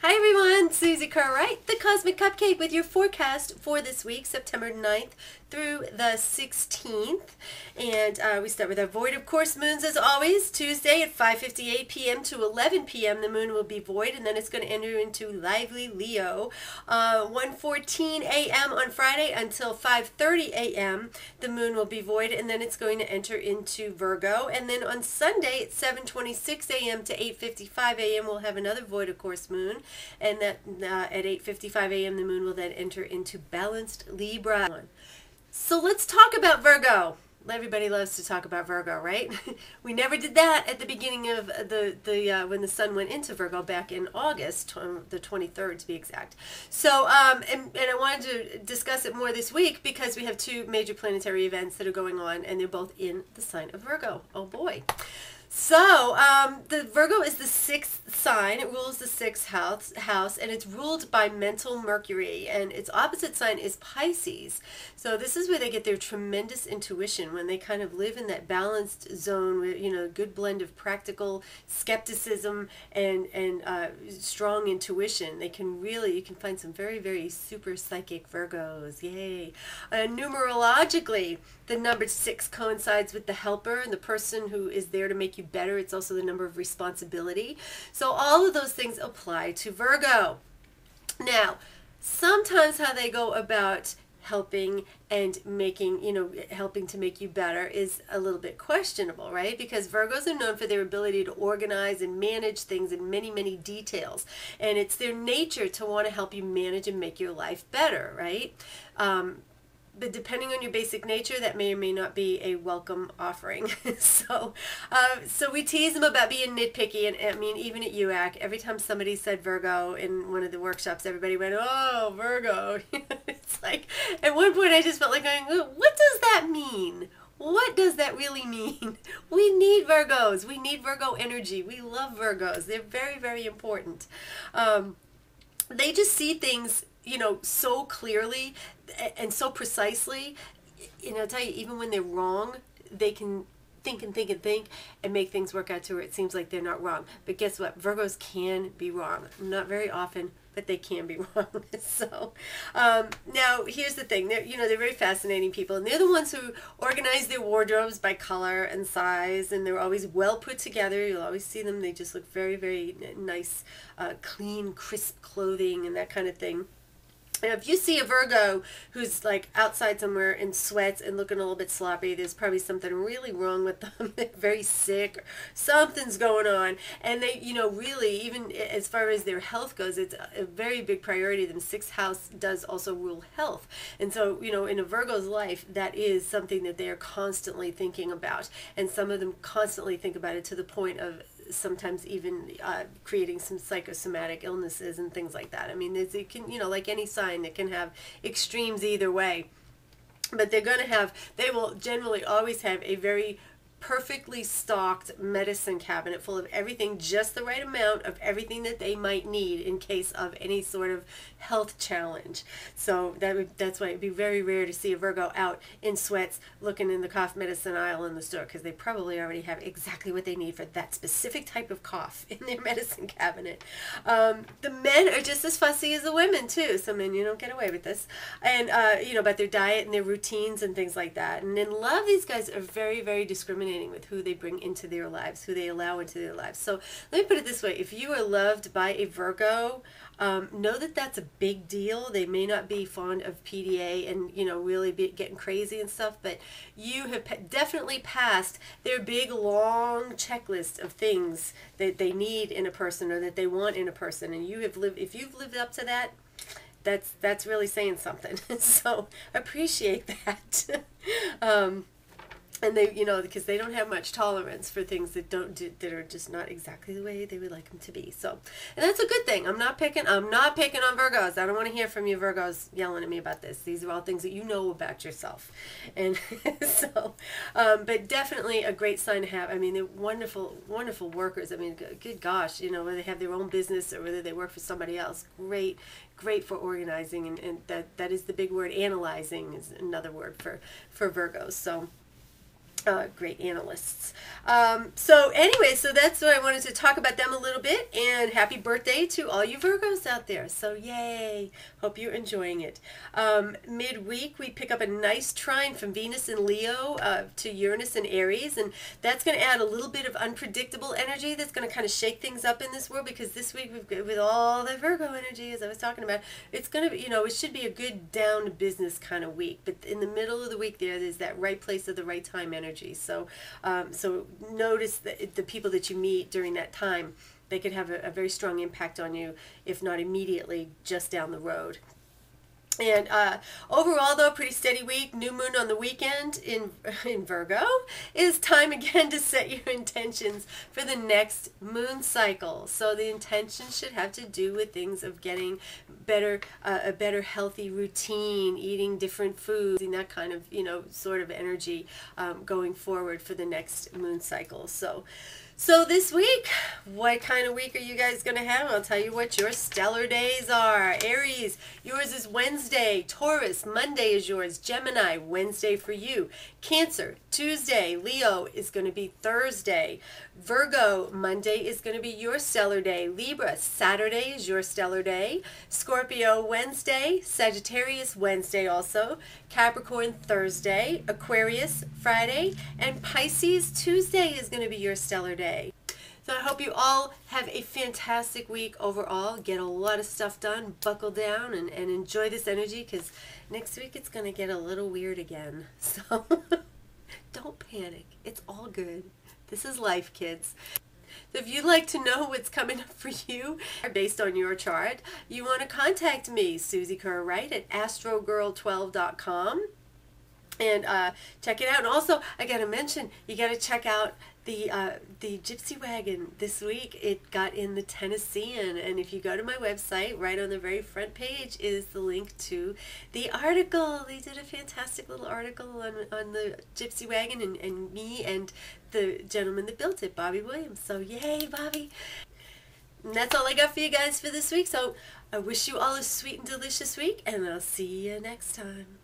Hi everyone, Susie Kerr-Wright, the Cosmic Cupcake with your forecast for this week, September 9th through the 16th. And we start with our void of course moons as always. Tuesday at 5:58 p.m. to 11 p.m. the moon will be void, and then it's going to enter into lively Leo. 1:14 a.m. on Friday until 5:30 a.m. the moon will be void, and then it's going to enter into Virgo. And then on Sunday at 7:26 a.m. to 8:55 a.m. we'll have another void of course moon, and that at 8:55 a.m. the moon will then enter into balanced Libra. So let's talk about Virgo. Everybody loves to talk about Virgo, right? We never did that at the beginning of when the sun went into Virgo back in August, the 23rd to be exact. So, and I wanted to discuss it more this week because we have two major planetary events that are going on, and they're both in the sign of Virgo. Oh boy. So, the Virgo is the sixth sign. It rules the sixth house, and it's ruled by mental Mercury, and its opposite sign is Pisces. So this is where they get their tremendous intuition, when they kind of live in that balanced zone with, you know, a good blend of practical skepticism and strong intuition. They can really, you can find some very, very super psychic Virgos. Yay. Numerologically, the number 6 coincides with the helper and the person who is there to make you better. It's also the number of responsibility. So all of those things apply to Virgo. Now, sometimes how they go about helping and making, you know, helping to make you better is a little bit questionable, right? Because Virgos are known for their ability to organize and manage things in many, many details. And it's their nature to want to help you manage and make your life better, right? But depending on your basic nature, that may or may not be a welcome offering. So we tease them about being nitpicky, and I mean, even at UAC, every time somebody said Virgo in one of the workshops, everybody went, "Oh, Virgo." It's like, at one point I just felt like going, what does that mean? What does that really mean? We need Virgos. We need Virgo energy. We love Virgos. They're very, very important. They just see things, you know, so clearly and so precisely. And I'll tell you, even when they're wrong, they can think and think and think and make things work out to where it seems like they're not wrong. But guess what? Virgos can be wrong. Not very often, but they can be wrong. So now here's the thing. They're, you know, they're very fascinating people, and they're the ones who organize their wardrobes by color and size, and they're always well put together. You'll always see them. They just look very, very nice, clean, crisp clothing and that kind of thing. And if you see a Virgo who's like outside somewhere in sweats and looking a little bit sloppy, there's probably something really wrong with them. They're very sick. Something's going on. And they, you know, really, even as far as their health goes, it's a very big priority. The sixth house does also rule health. And so, you know, in a Virgo's life, that is something that they are constantly thinking about. And some of them constantly think about it to the point of sometimes even creating some psychosomatic illnesses and things like that. I mean, it can, you know, like any sign, it can have extremes either way. But they're going to have, they will generally always have a very perfectly stocked medicine cabinet full of everything, just the right amount of everything that they might need in case of any sort of health challenge. So that's why it'd be very rare to see a Virgo out in sweats looking in the cough medicine aisle in the store, because they probably already have exactly what they need for that specific type of cough in their medicine cabinet. The men are just as fussy as the women too. So men, you don't get away with this. And you know, about their diet and their routines and things like that. And in love, these guys are very, very discriminating with who they bring into their lives, who they allow into their lives. So let me put it this way. If you are loved by a Virgo, know that that's a big deal. They may not be fond of PDA and, you know, really getting crazy and stuff, but you have definitely passed their big, long checklist of things that they need in a person or that they want in a person. And you have lived, if you've lived up to that, that's really saying something. So appreciate that. And they, you know, because they don't have much tolerance for things that that are just not exactly the way they would like them to be. So, and that's a good thing. I'm not picking on Virgos. I don't want to hear from you Virgos yelling at me about this. These are all things that you know about yourself. And so, but definitely a great sign to have. I mean, they're wonderful, wonderful workers. I mean, good gosh, you know, whether they have their own business or whether they work for somebody else, great for organizing. And that is the big word. Analyzing is another word for Virgos. So great analysts. So anyway, so that's what I wanted to talk about them a little bit, and happy birthday to all you Virgos out there. So yay, hope you're enjoying it. Midweek, we pick up a nice trine from Venus and Leo to Uranus and Aries, and that's going to add a little bit of unpredictable energy that's going to kind of shake things up in this world, because this week, with all the Virgo energy, as I was talking about, it's going to be, it should be a good down to business kind of week, but in the middle of the week there's that right place at the right time energy. So so notice that the people that you meet during that time, they could have a very strong impact on you, if not immediately, just down the road. And overall, though, pretty steady week. New moon on the weekend in Virgo. It is time again to set your intentions for the next moon cycle. So the intention should have to do with things of getting better, a better healthy routine, eating different foods, and that kind of, sort of energy going forward for the next moon cycle. So this week, what kind of week are you guys going to have? I'll tell you what your stellar days are. Aries, yours is Wednesday. Taurus, Monday is yours. Gemini, Wednesday for you. Cancer, Tuesday. Leo is going to be Thursday. Virgo, Monday is going to be your stellar day. Libra, Saturday is your stellar day. Scorpio, Wednesday. Sagittarius, Wednesday also. Capricorn, Thursday. Aquarius, Friday. And Pisces, Tuesday is going to be your stellar day. So I hope you all have a fantastic week overall. Get a lot of stuff done, buckle down, and enjoy this energy, because next week it's going to get a little weird again. So don't panic. It's all good. This is life, kids. So if you'd like to know what's coming up for you based on your chart, you want to contact me, Susie Kerr-Wright, at astrogirl12.com. And check it out. And also, I got to mention, you got to check out the Gypsy Wagon this week. It got in the Tennessean, and if you go to my website, right on the very front page is the link to the article. They did a fantastic little article on the Gypsy Wagon and me and the gentleman that built it, Bobby Williams. So yay, Bobby! And that's all I got for you guys for this week. So I wish you all a sweet and delicious week, and I'll see you next time.